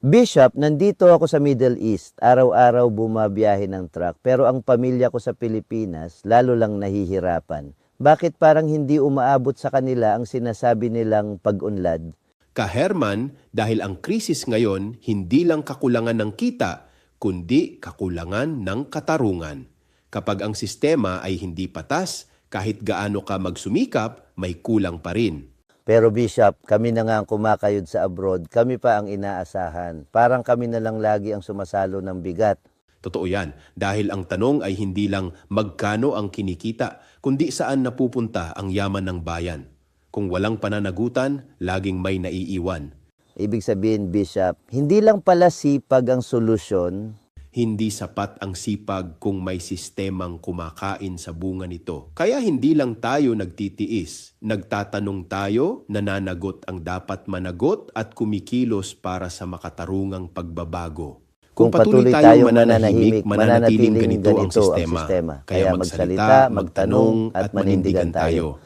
Bishop, nandito ako sa Middle East. Araw-araw bumabiyahe ng truck. Pero ang pamilya ko sa Pilipinas, lalo lang nahihirapan. Bakit parang hindi umaabot sa kanila ang sinasabi nilang pag-unlad? Ka-Herman, dahil ang krisis ngayon hindi lang kakulangan ng kita, kundi kakulangan ng katarungan. Kapag ang sistema ay hindi patas, kahit gaano ka magsumikap, may kulang pa rin. Pero Bishop, kami na nga ang kumakayod sa abroad. Kami pa ang inaasahan. Parang kami na lang lagi ang sumasalo ng bigat. Totoo yan, dahil ang tanong ay hindi lang magkano ang kinikita, kundi saan napupunta ang yaman ng bayan. Kung walang pananagutan, laging may naiiwan. Ibig sabihin, Bishop, hindi lang pala sipag ang solusyon. Hindi sapat ang sipag kung may sistemang kumakain sa bunga nito. Kaya hindi lang tayo nagtitiis. Nagtatanong tayo, nananagot ang dapat managot at kumikilos para sa makatarungang pagbabago. Kung patuloy tayong mananahimik, mananatiling ganito ang sistema. Kaya magsalita, magtanong at manindigan tayo.